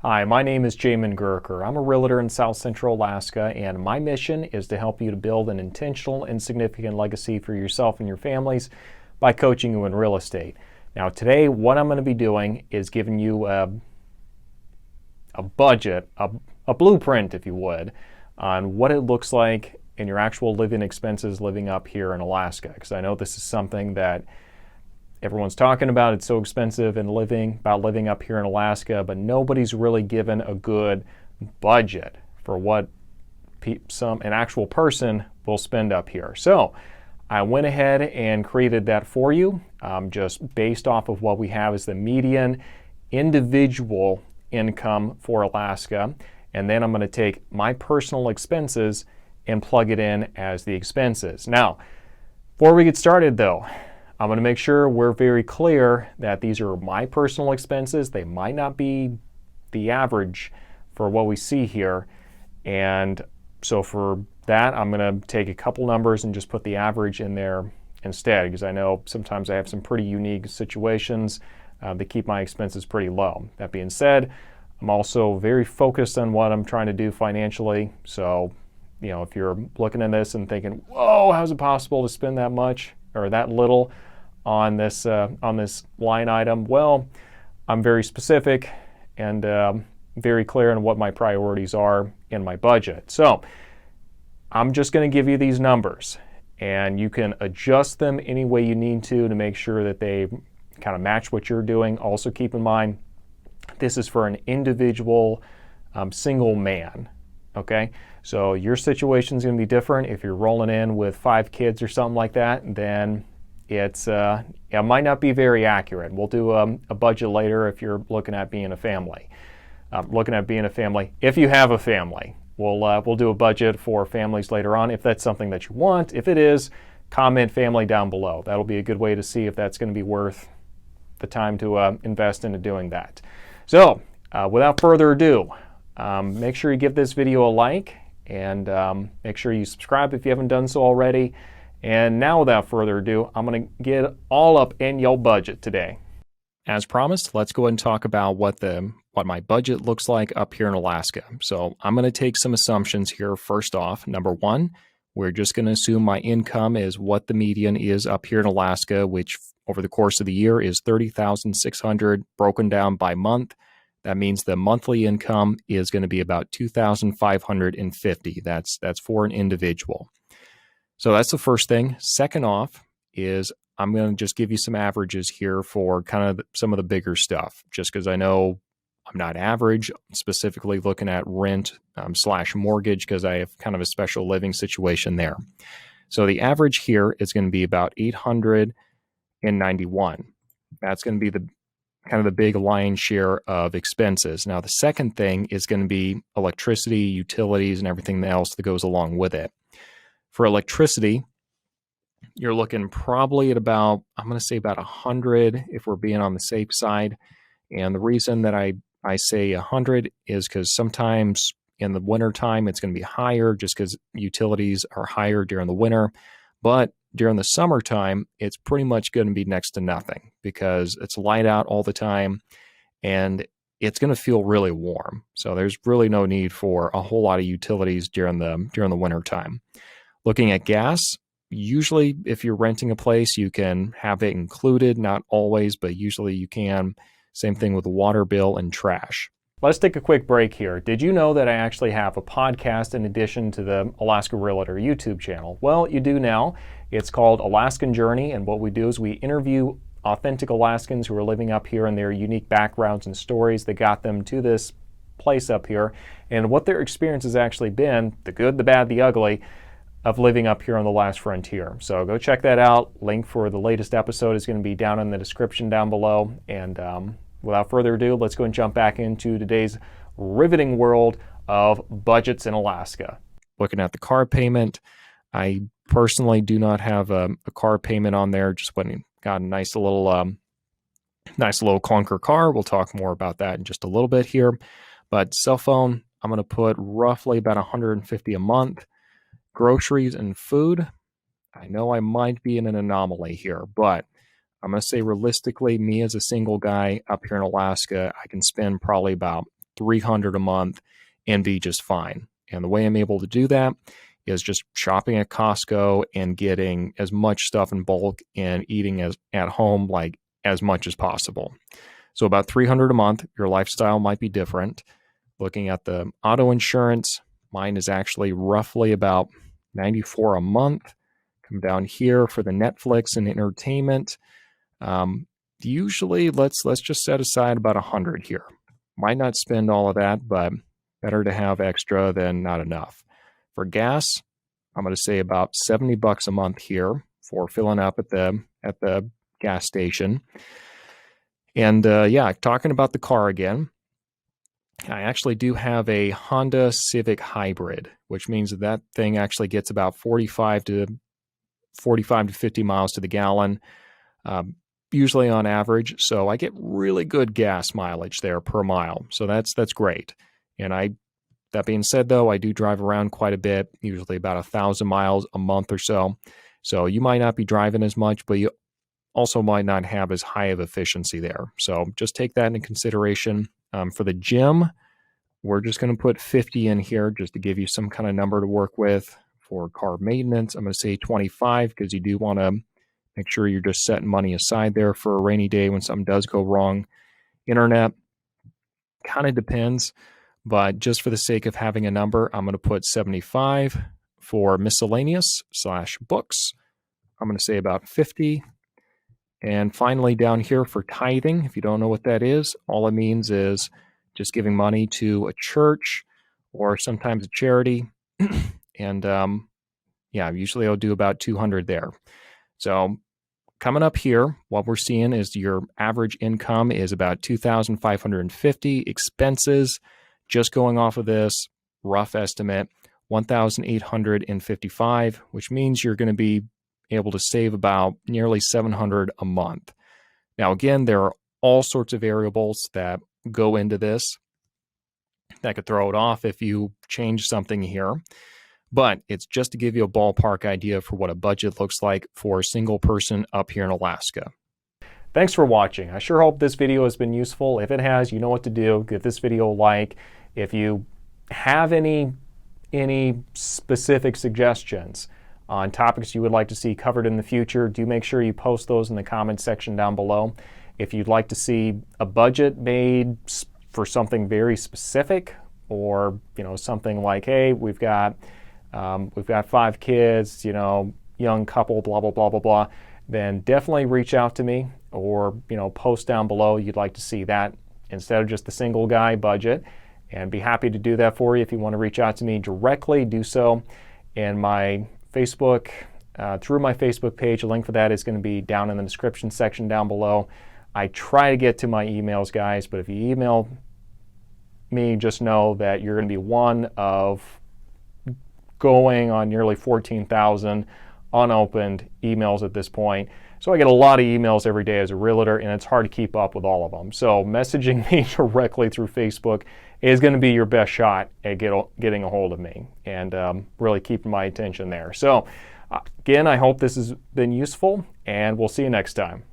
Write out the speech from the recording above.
Hi, my name is Jamin Goecker. I'm a realtor in Southcentral Alaska, and my mission is to help you to build an intentional and significant legacy for yourself and your families by coaching you in real estate. Now, today, what I'm going to be doing is giving you a budget, a blueprint, if you would, on what it looks like in your actual living expenses living up here in Alaska. Because I know this is something that everyone's talking about. It's so expensive and living up here in Alaska, but nobody's really given a good budget for what an actual person will spend up here. So I went ahead and created that for you, just based off of what we have as the median individual income for Alaska. And then I'm going to take my personal expenses and plug it in as the expenses. Now, before we get started though, I'm going to make sure we're very clear that these are my personal expenses. They might not be the average for what we see here. And so for that, I'm going to take a couple numbers and just put the average in there instead, because I know sometimes I have some pretty unique situations that keep my expenses pretty low. That being said, I'm also very focused on what I'm trying to do financially. So, you know, if you're looking at this and thinking, whoa, how's it possible to spend that much or that little on this line item? Well, I'm very specific and very clear on what my priorities are in my budget. So I'm just going to give you these numbers, and you can adjust them any way you need to make sure that they kind of match what you're doing. Also keep in mind, this is for an individual single man. Okay, so your situation is going to be different. If you're rolling in with 5 kids or something like that, then it might not be very accurate. We'll do a budget later if you're looking at being a family. If you have a family, we'll do a budget for families later on if that's something that you want. If it is, comment family down below. That'll be a good way to see if that's going to be worth the time to invest into doing that. So without further ado, make sure you give this video a like, and make sure you subscribe if you haven't done so already. And now without further ado, I'm going to get all up in your budget today. As promised, let's go ahead and talk about what my budget looks like up here in Alaska. So I'm going to take some assumptions here. First off, number one, we're just going to assume my income is what the median is up here in Alaska, which over the course of the year is $30,600 broken down by month. That means the monthly income is going to be about $2,550. That's for an individual. So that's the first thing. Second off is I'm going to just give you some averages here for kind of some of the bigger stuff, just because I know I'm not average, specifically looking at rent / mortgage, because I have kind of a special living situation there. So the average here is going to be about $891. That's going to be the kind of the big lion's share of expenses. Now, the second thing is going to be electricity, utilities, and everything else that goes along with it. For electricity, you're looking probably at about, I'm going to say about 100 if we're being on the safe side. And the reason that I say 100 is because sometimes in the wintertime it's going to be higher just because utilities are higher during the winter. But during the summertime, it's pretty much going to be next to nothing because it's light out all the time and it's going to feel really warm. So there's really no need for a whole lot of utilities during the wintertime. Looking at gas, usually if you're renting a place, you can have it included, not always, but usually you can. Same thing with the water bill and trash. Let's take a quick break here. Did you know that I actually have a podcast in addition to the Alaska Realtor YouTube channel? Well, you do now. It's called Alaskan Journey, and what we do is we interview authentic Alaskans who are living up here and their unique backgrounds and stories that got them to this place up here, and what their experience has actually been, the good, the bad, the ugly, of living up here on the last frontier. So go check that out. Link for the latest episode is going to be down in the description down below. And without further ado, let's go and jump back into today's riveting world of budgets in Alaska. Looking at the car payment, I personally do not have a car payment on there. Just went and got a nice little clunker car. We'll talk more about that in just a little bit here. But cell phone, I'm going to put roughly about $150 a month. Groceries and food, I know I might be in an anomaly here, but I'm going to say realistically, me as a single guy up here in Alaska, I can spend probably about $300 a month and be just fine. And the way I'm able to do that is just shopping at Costco and getting as much stuff in bulk and eating at home like as much as possible. So about $300 a month. Your lifestyle might be different. Looking at the auto insurance, mine is actually roughly about $94 a month. Come down here for the Netflix and entertainment. Usually, let's just set aside about $100 here. Might not spend all of that, but better to have extra than not enough. For gas, I'm going to say about $70 a month here for filling up at the gas station. And yeah, talking about the car again, I actually do have a Honda Civic Hybrid, which means that thing actually gets about 45 to 50 miles to the gallon, usually on average. So I get really good gas mileage there per mile. So that's great. And that being said, though, I do drive around quite a bit, usually about 1,000 miles a month or so. So you might not be driving as much, but you also might not have as high of efficiency there. So just take that into consideration. For the gym, we're just going to put 50 in here just to give you some kind of number to work with. For car maintenance, I'm going to say 25 because you do want to make sure you're just setting money aside there for a rainy day when something does go wrong. Internet kind of depends, but just for the sake of having a number, I'm going to put 75. For miscellaneous / books, I'm going to say about 50. And finally, down here for tithing, if you don't know what that is, all it means is just giving money to a church or sometimes a charity. And yeah, usually I'll do about 200 there. So coming up here, what we're seeing is your average income is about 2,550. Expenses, just going off of this rough estimate, 1,855, which means you're going to be able to save about nearly $700 a month. Now, again, there are all sorts of variables that go into this that could throw it off if you change something here. But it's just to give you a ballpark idea for what a budget looks like for a single person up here in Alaska. Thanks for watching. I sure hope this video has been useful. If it has, you know what to do. Give this video a like. If you have any specific suggestions on topics you would like to see covered in the future, do make sure you post those in the comments section down below. If you'd like to see a budget made for something very specific, or something like, hey, we've got 5 kids, young couple, blah blah blah blah blah, then definitely reach out to me, or post down below you'd like to see that instead of just the single guy budget, and be happy to do that for you. If you want to reach out to me directly, do so in my Facebook, through my Facebook page. A link for that is going to be down in the description section down below. I try to get to my emails, guys, but if you email me, just know that you're going to be one of going on nearly 14,000 unopened emails at this point. So I get a lot of emails every day as a realtor, and it's hard to keep up with all of them. So messaging me directly through Facebook is going to be your best shot at getting a hold of me, and really keeping my attention there. So again, I hope this has been useful, and we'll see you next time.